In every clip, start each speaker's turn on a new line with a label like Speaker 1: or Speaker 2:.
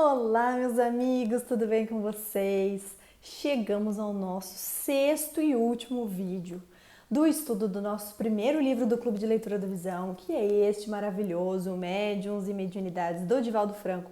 Speaker 1: Olá, meus amigos, tudo bem com vocês? Chegamos ao nosso sexto e último vídeo do estudo do nosso primeiro livro do Clube de Leitura da Visão, que é este maravilhoso, Médiuns e Mediunidades, do Divaldo Franco,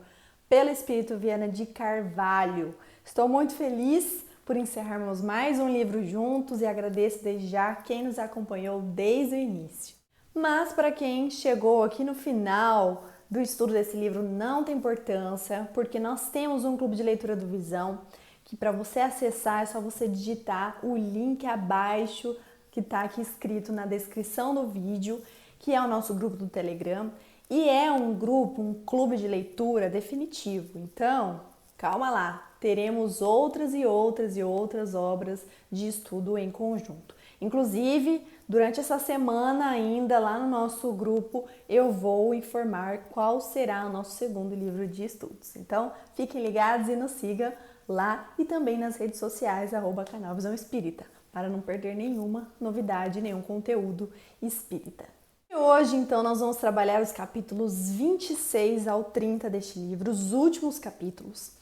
Speaker 1: pelo Espírito Viana de Carvalho. Estou muito feliz por encerrarmos mais um livro juntos e agradeço desde já quem nos acompanhou desde o início. Mas para quem chegou aqui no final do estudo desse livro não tem importância, porque nós temos um clube de leitura do Visão, que para você acessar é só você digitar o link abaixo, que está aqui escrito na descrição do vídeo, que é o nosso grupo do Telegram, e é um grupo, um clube de leitura definitivo. Então, calma lá, teremos outras e outras e outras obras de estudo em conjunto. Inclusive, durante essa semana ainda lá no nosso grupo eu vou informar qual será o nosso segundo livro de estudos. Então, fiquem ligados e nos sigam lá e também nas redes sociais @canal Visão Espírita, para não perder nenhuma novidade, nenhum conteúdo espírita. E hoje, então, nós vamos trabalhar os capítulos 26 ao 30 deste livro, os últimos capítulos.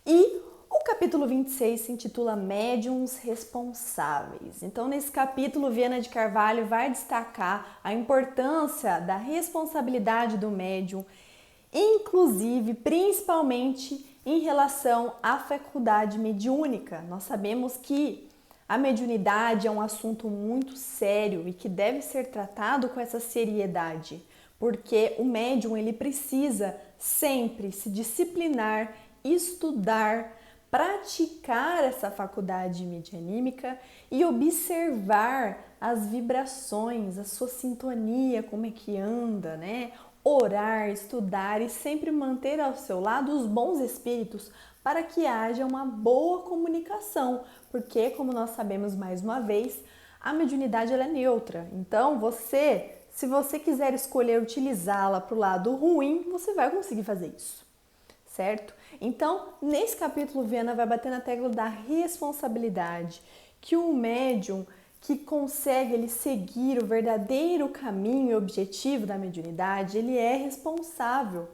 Speaker 1: E o capítulo 26 se intitula Médiuns Responsáveis. Então, nesse capítulo, Viana de Carvalho vai destacar a importância da responsabilidade do médium, inclusive, principalmente em relação à faculdade mediúnica. Nós sabemos que a mediunidade é um assunto muito sério e que deve ser tratado com essa seriedade, porque o médium ele precisa sempre se disciplinar, estudar, praticar essa faculdade medianímica e observar as vibrações, a sua sintonia, como é que anda, né? Orar, estudar e sempre manter ao seu lado os bons espíritos para que haja uma boa comunicação, porque, como nós sabemos mais uma vez, a mediunidade ela é neutra. Então, se você quiser escolher utilizá-la para o lado ruim, você vai conseguir fazer isso, certo? Então, nesse capítulo, Viana vai bater na tecla da responsabilidade, que o médium que consegue ele seguir o verdadeiro caminho e objetivo da mediunidade, ele é responsável.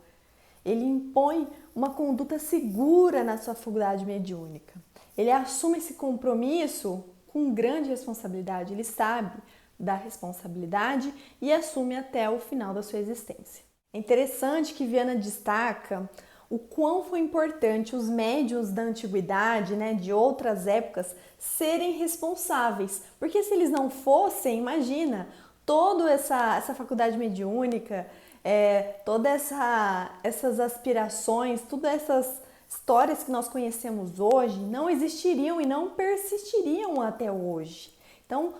Speaker 1: Ele impõe uma conduta segura na sua faculdade mediúnica. Ele assume esse compromisso com grande responsabilidade. Ele sabe da responsabilidade e assume até o final da sua existência. É interessante que Viana destaca o quão foi importante os médiuns da antiguidade, né, de outras épocas, serem responsáveis. Porque se eles não fossem, imagina, toda essa faculdade mediúnica, todas essas aspirações, todas essas histórias que nós conhecemos hoje não existiriam e não persistiriam até hoje. Então,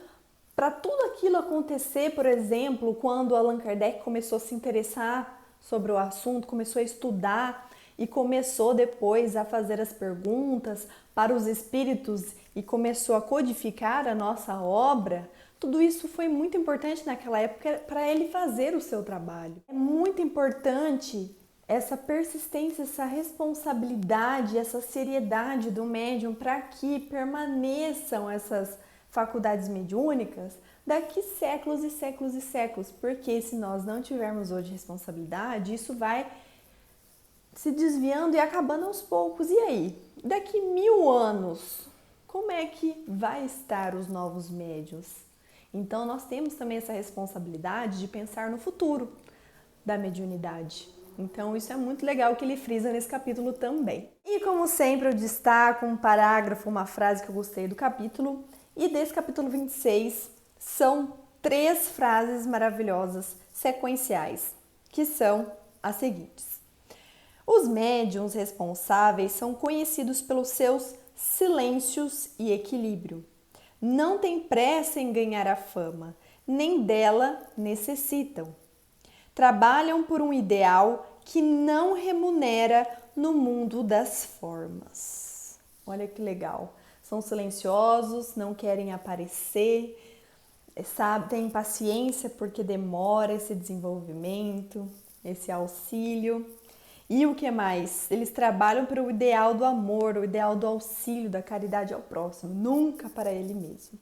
Speaker 1: para tudo aquilo acontecer, por exemplo, quando Allan Kardec começou a se interessar sobre o assunto, começou a estudar e começou depois a fazer as perguntas para os espíritos e começou a codificar a nossa obra, tudo isso foi muito importante naquela época para ele fazer o seu trabalho. É muito importante essa persistência, essa responsabilidade, essa seriedade do médium para que permaneçam essas faculdades mediúnicas daqui séculos e séculos e séculos, porque se nós não tivermos hoje responsabilidade, isso vai se desviando e acabando aos poucos. E aí? Daqui 1000 anos, como é que vai estar os novos médiuns? Então, nós temos também essa responsabilidade de pensar no futuro da mediunidade. Então, isso é muito legal que ele frisa nesse capítulo também. E, como sempre, eu destaco um parágrafo, uma frase que eu gostei do capítulo. E desse capítulo 26, são 3 frases maravilhosas, sequenciais, que são as seguintes. Os médiuns responsáveis são conhecidos pelos seus silêncios e equilíbrio. Não têm pressa em ganhar a fama, nem dela necessitam. Trabalham por um ideal que não remunera no mundo das formas. Olha que legal. São silenciosos, não querem aparecer, têm paciência porque demora esse desenvolvimento, esse auxílio. E o que mais? Eles trabalham para o ideal do amor, o ideal do auxílio, da caridade ao próximo, nunca para ele mesmo.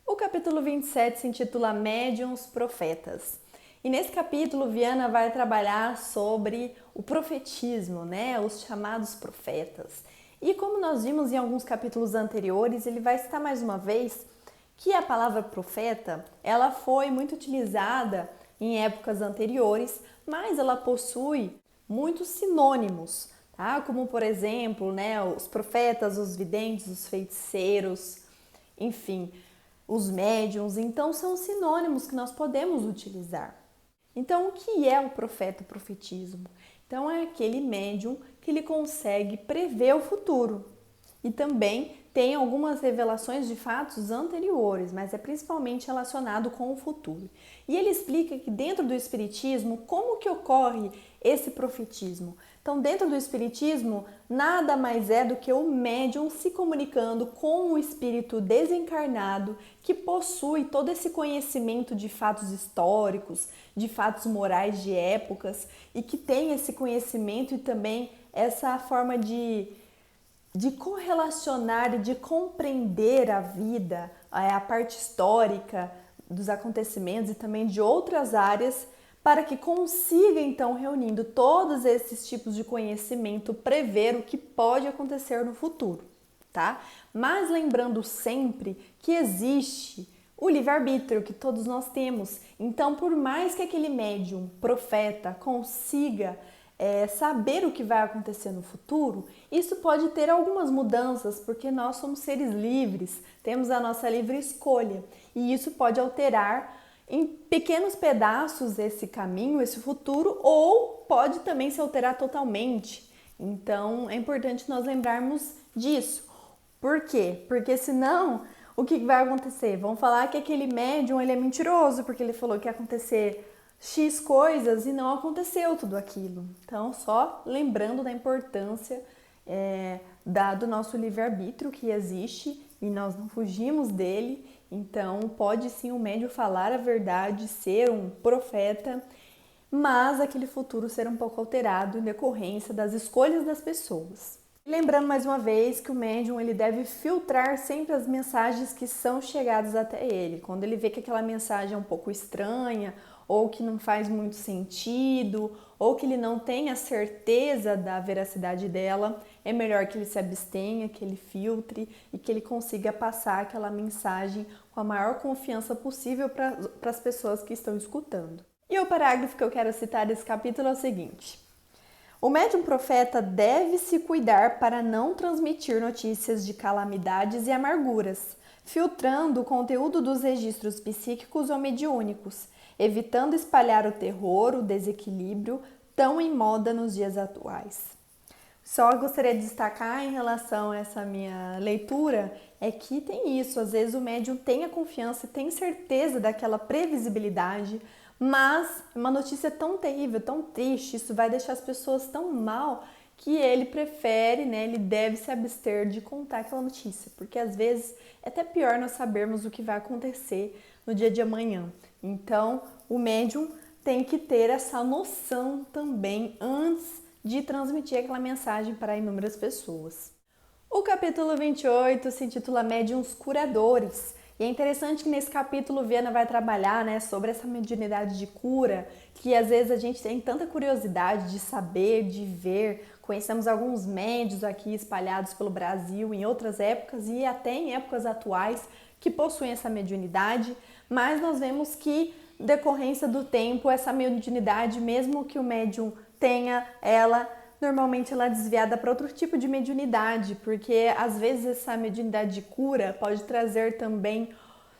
Speaker 1: O capítulo 27 se intitula Médiuns Profetas. E nesse capítulo, Viana vai trabalhar sobre o profetismo, né? Os chamados profetas. E como nós vimos em alguns capítulos anteriores, ele vai citar mais uma vez que a palavra profeta, ela foi muito utilizada em épocas anteriores, mas ela possui muitos sinônimos, tá? Como por exemplo, né, os profetas, os videntes, os feiticeiros, enfim, os médiuns. Então são sinônimos que nós podemos utilizar. Então, o que é o profeta, o profetismo? Então, é aquele médium que ele consegue prever o futuro e também tem algumas revelações de fatos anteriores, mas é principalmente relacionado com o futuro. E ele explica que dentro do espiritismo, como que ocorre esse profetismo? Então, dentro do espiritismo, nada mais é do que o médium se comunicando com o espírito desencarnado que possui todo esse conhecimento de fatos históricos, de fatos morais de épocas e que tem esse conhecimento e também essa forma de correlacionar e de compreender a vida, a parte histórica dos acontecimentos e também de outras áreas, para que consiga, então, reunindo todos esses tipos de conhecimento, prever o que pode acontecer no futuro, tá? Mas lembrando sempre que existe o livre-arbítrio que todos nós temos. Então, por mais que aquele médium, profeta, consiga saber o que vai acontecer no futuro, isso pode ter algumas mudanças, porque nós somos seres livres, temos a nossa livre escolha, e isso pode alterar em pequenos pedaços esse caminho, esse futuro, ou pode também se alterar totalmente. Então, é importante nós lembrarmos disso. Por quê? Porque senão, o que vai acontecer? Vão falar que aquele médium ele é mentiroso, porque ele falou que ia acontecer X coisas e não aconteceu tudo aquilo. Então, só lembrando da importância do nosso livre-arbítrio que existe e nós não fugimos dele. Então, pode sim o médium falar a verdade, ser um profeta, mas aquele futuro ser um pouco alterado em decorrência das escolhas das pessoas. Lembrando mais uma vez que o médium ele deve filtrar sempre as mensagens que são chegadas até ele. Quando ele vê que aquela mensagem é um pouco estranha, ou que não faz muito sentido, ou que ele não tem a certeza da veracidade dela, é melhor que ele se abstenha, que ele filtre e que ele consiga passar aquela mensagem com a maior confiança possível para as pessoas que estão escutando. E o parágrafo que eu quero citar desse capítulo é o seguinte: o médium profeta deve se cuidar para não transmitir notícias de calamidades e amarguras, filtrando o conteúdo dos registros psíquicos ou mediúnicos, evitando espalhar o terror, o desequilíbrio, tão em moda nos dias atuais. Só gostaria de destacar em relação a essa minha leitura, é que tem isso, às vezes o médium tem a confiança e tem certeza daquela previsibilidade, mas uma notícia tão terrível, tão triste, isso vai deixar as pessoas tão mal que ele prefere, né, ele deve se abster de contar aquela notícia, porque às vezes é até pior nós sabermos o que vai acontecer no dia de amanhã. Então, o médium tem que ter essa noção também antes de transmitir aquela mensagem para inúmeras pessoas. O capítulo 28 se intitula Médiuns Curadores. E é interessante que nesse capítulo Viana vai trabalhar, né, sobre essa mediunidade de cura, que às vezes a gente tem tanta curiosidade de saber, de ver. Conhecemos alguns médiuns aqui espalhados pelo Brasil em outras épocas e até em épocas atuais que possuem essa mediunidade, mas nós vemos que, decorrência do tempo, essa mediunidade, mesmo que o médium tenha ela, normalmente ela é desviada para outro tipo de mediunidade, porque às vezes essa mediunidade de cura pode trazer também,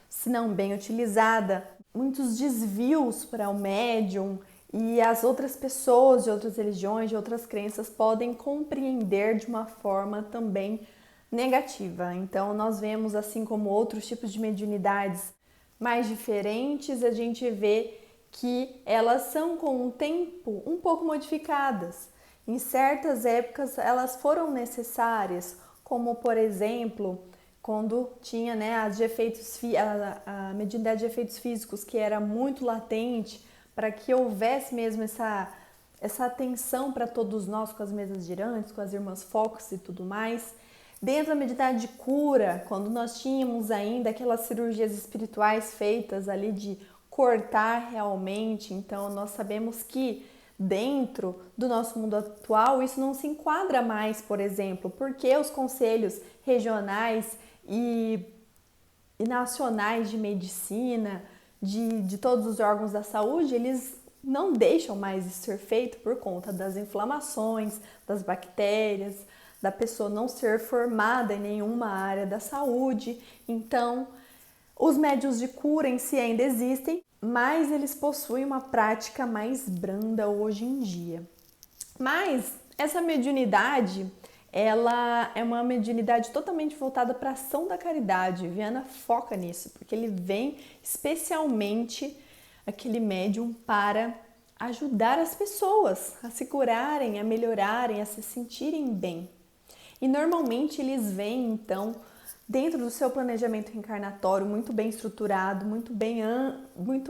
Speaker 1: se não bem utilizada, muitos desvios para o médium, e as outras pessoas de outras religiões, de outras crenças podem compreender de uma forma também negativa. Então nós vemos, assim como outros tipos de mediunidades mais diferentes, a gente vê que elas são com o tempo um pouco modificadas. Em certas épocas elas foram necessárias, como por exemplo, quando tinha, né, a mediunidade de efeitos físicos, que era muito latente, para que houvesse mesmo essa atenção para todos nós com as mesas girantes, com as irmãs Fox e tudo mais. Dentro da mediunidade de cura, quando nós tínhamos ainda aquelas cirurgias espirituais feitas ali de cortar realmente. Então, nós sabemos que dentro do nosso mundo atual, isso não se enquadra mais, por exemplo, porque os conselhos regionais e nacionais de medicina, de todos os órgãos da saúde, eles não deixam mais isso ser feito por conta das inflamações, das bactérias, da pessoa não ser formada em nenhuma área da saúde. Então, os médiuns de cura em si ainda existem, mas eles possuem uma prática mais branda hoje em dia. Mas essa mediunidade, ela é uma mediunidade totalmente voltada para a ação da caridade. Viana foca nisso, porque ele vem especialmente aquele médium para ajudar as pessoas a se curarem, a melhorarem, a se sentirem bem. E normalmente eles vêm, então, dentro do seu planejamento reencarnatório muito bem estruturado, muito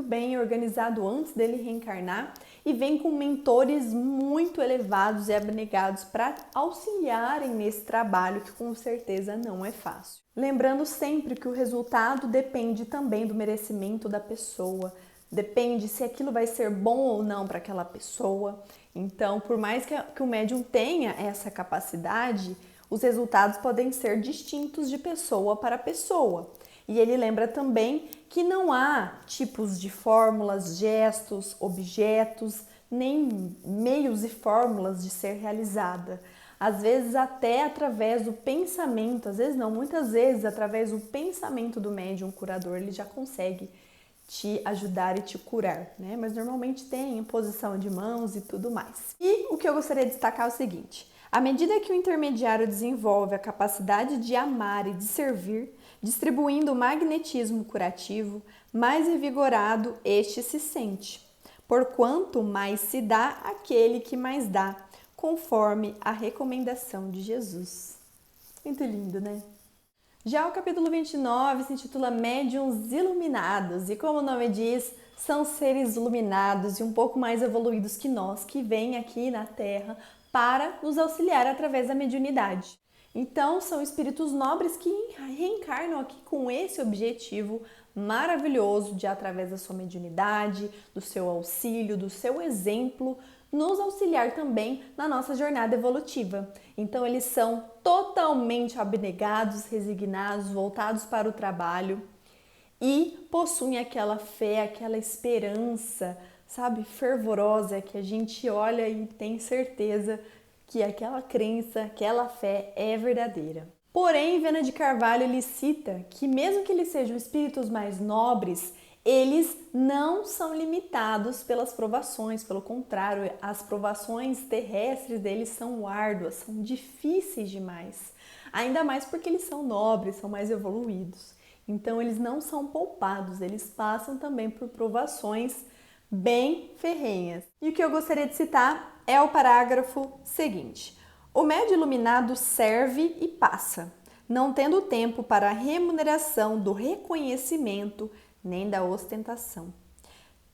Speaker 1: bem organizado antes dele reencarnar, e vem com mentores muito elevados e abnegados para auxiliarem nesse trabalho que com certeza não é fácil. Lembrando sempre que o resultado depende também do merecimento da pessoa, depende se aquilo vai ser bom ou não para aquela pessoa. Então, por mais que o médium tenha essa capacidade, os resultados podem ser distintos de pessoa para pessoa. E ele lembra também que não há tipos de fórmulas, gestos, objetos, nem meios e fórmulas de ser realizada. Às vezes até através do pensamento, às vezes não, muitas vezes através do pensamento do médium curador, ele já consegue te ajudar e te curar, né? Mas normalmente tem imposição de mãos e tudo mais. E o que eu gostaria de destacar é o seguinte: à medida que o intermediário desenvolve a capacidade de amar e de servir, distribuindo o magnetismo curativo, mais revigorado este se sente, porquanto mais se dá aquele que mais dá, conforme a recomendação de Jesus. Muito lindo, né? Já o capítulo 29 se intitula Médiuns Iluminados, e como o nome diz, são seres iluminados e um pouco mais evoluídos que nós, que vêm aqui na Terra para nos auxiliar através da mediunidade. Então, são espíritos nobres que reencarnam aqui com esse objetivo maravilhoso de, através da sua mediunidade, do seu auxílio, do seu exemplo, nos auxiliar também na nossa jornada evolutiva. Então, eles são totalmente abnegados, resignados, voltados para o trabalho e possuem aquela fé, aquela esperança, sabe, fervorosa, que a gente olha e tem certeza que aquela crença, aquela fé é verdadeira. Porém, Viana de Carvalho ele cita que mesmo que eles sejam espíritos mais nobres, eles não são limitados pelas provações, pelo contrário, as provações terrestres deles são árduas, são difíceis demais, ainda mais porque eles são nobres, são mais evoluídos. Então, eles não são poupados, eles passam também por provações bem ferrenhas. E o que eu gostaria de citar é o parágrafo seguinte: o médium iluminado serve e passa, não tendo tempo para a remuneração do reconhecimento nem da ostentação.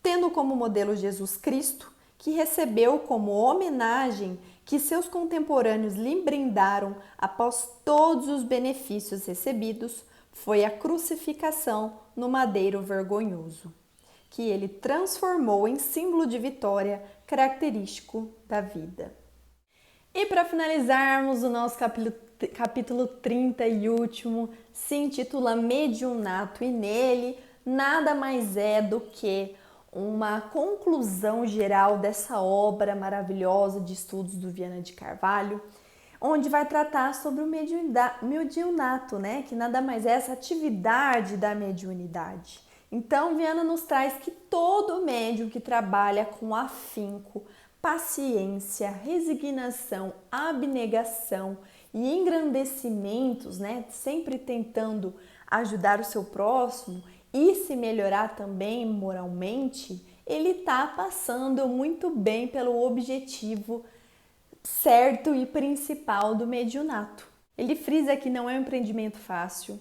Speaker 1: Tendo como modelo Jesus Cristo, que recebeu como homenagem que seus contemporâneos lhe brindaram após todos os benefícios recebidos, foi a crucificação no madeiro vergonhoso, que ele transformou em símbolo de vitória característico da vida. E para finalizarmos, o nosso capítulo 30 e último se intitula Mediunato, e nele nada mais é do que uma conclusão geral dessa obra maravilhosa de estudos do Viana de Carvalho, onde vai tratar sobre o mediunato, né? Que nada mais é essa atividade da mediunidade. Então, Viana nos traz que todo médium que trabalha com afinco, paciência, resignação, abnegação e engrandecimentos, né? Sempre tentando ajudar o seu próximo e se melhorar também moralmente, ele está passando muito bem pelo objetivo certo e principal do mediunato. Ele frisa que não é um empreendimento fácil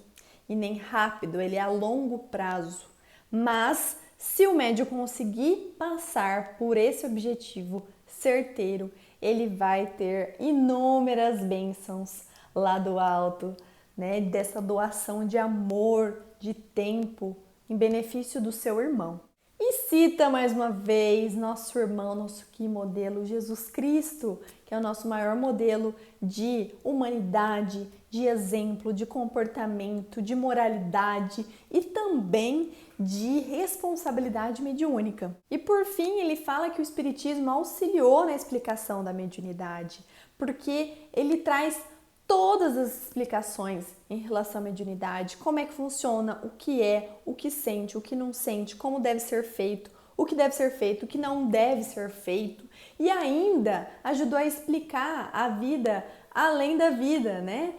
Speaker 1: e nem rápido, ele é a longo prazo. Mas se o médium conseguir passar por esse objetivo certeiro, ele vai ter inúmeras bênçãos lá do alto, né? Dessa doação de amor, de tempo, em benefício do seu irmão. E cita mais uma vez nosso irmão, nosso que modelo, Jesus Cristo, que é o nosso maior modelo de humanidade, de exemplo, de comportamento, de moralidade e também de responsabilidade mediúnica. E por fim, ele fala que o Espiritismo auxiliou na explicação da mediunidade, porque ele traz todas as explicações em relação à mediunidade, como é que funciona, o que sente, o que não sente, como deve ser feito, o que deve ser feito, o que não deve ser feito, e ainda ajudou a explicar a vida além da vida, né?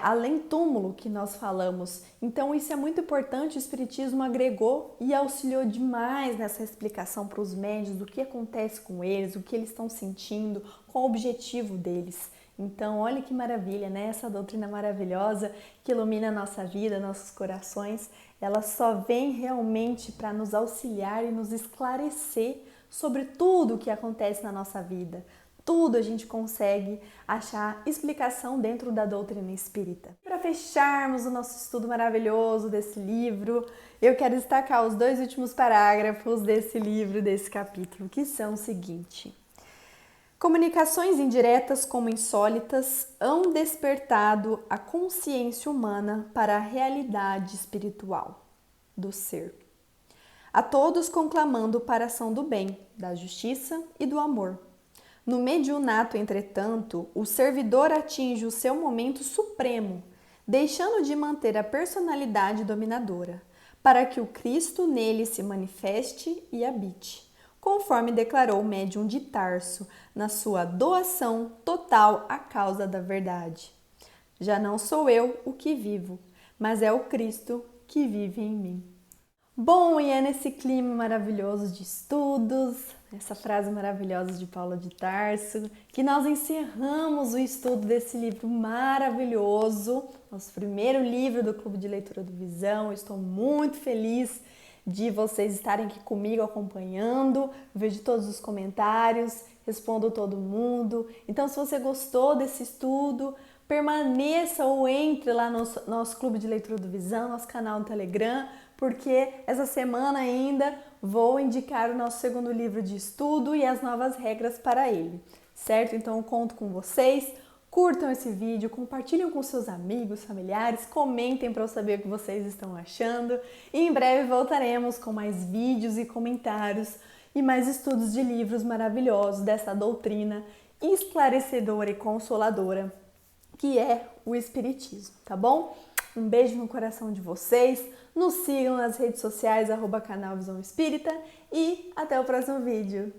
Speaker 1: Além túmulo que nós falamos. Então isso é muito importante, o Espiritismo agregou e auxiliou demais nessa explicação para os médiuns do que acontece com eles, o que eles estão sentindo, qual o objetivo deles. Então, olha que maravilha, né? Essa doutrina maravilhosa que ilumina a nossa vida, nossos corações, ela só vem realmente para nos auxiliar e nos esclarecer sobre tudo o que acontece na nossa vida. Tudo a gente consegue achar explicação dentro da doutrina espírita. Para fecharmos o nosso estudo maravilhoso desse livro, eu quero destacar os 2 últimos parágrafos desse livro, desse capítulo, que são o seguinte: comunicações indiretas como insólitas hão despertado a consciência humana para a realidade espiritual do ser. A todos conclamando para a ação do bem, da justiça e do amor. No mediunato, entretanto, o servidor atinge o seu momento supremo, deixando de manter a personalidade dominadora, para que o Cristo nele se manifeste e habite, conforme declarou o médium de Tarso na sua doação total à causa da verdade. Já não sou eu o que vivo, mas é o Cristo que vive em mim. Bom, e é nesse clima maravilhoso de estudos, essa frase maravilhosa de Paulo de Tarso, que nós encerramos o estudo desse livro maravilhoso, nosso primeiro livro do Clube de Leitura do Visão. Eu estou muito feliz de vocês estarem aqui comigo acompanhando, vejo todos os comentários, respondo todo mundo. Então, se você gostou desse estudo, permaneça ou entre lá no nosso Clube de Leitura do Visão, nosso canal no Telegram, porque essa semana ainda vou indicar o nosso segundo livro de estudo e as novas regras para ele, certo? Então eu conto com vocês, curtam esse vídeo, compartilhem com seus amigos, familiares, comentem para eu saber o que vocês estão achando e em breve voltaremos com mais vídeos e comentários e mais estudos de livros maravilhosos dessa doutrina esclarecedora e consoladora que é o Espiritismo, tá bom? Um beijo no coração de vocês, nos sigam nas redes sociais, @canal Visão Espírita e até o próximo vídeo.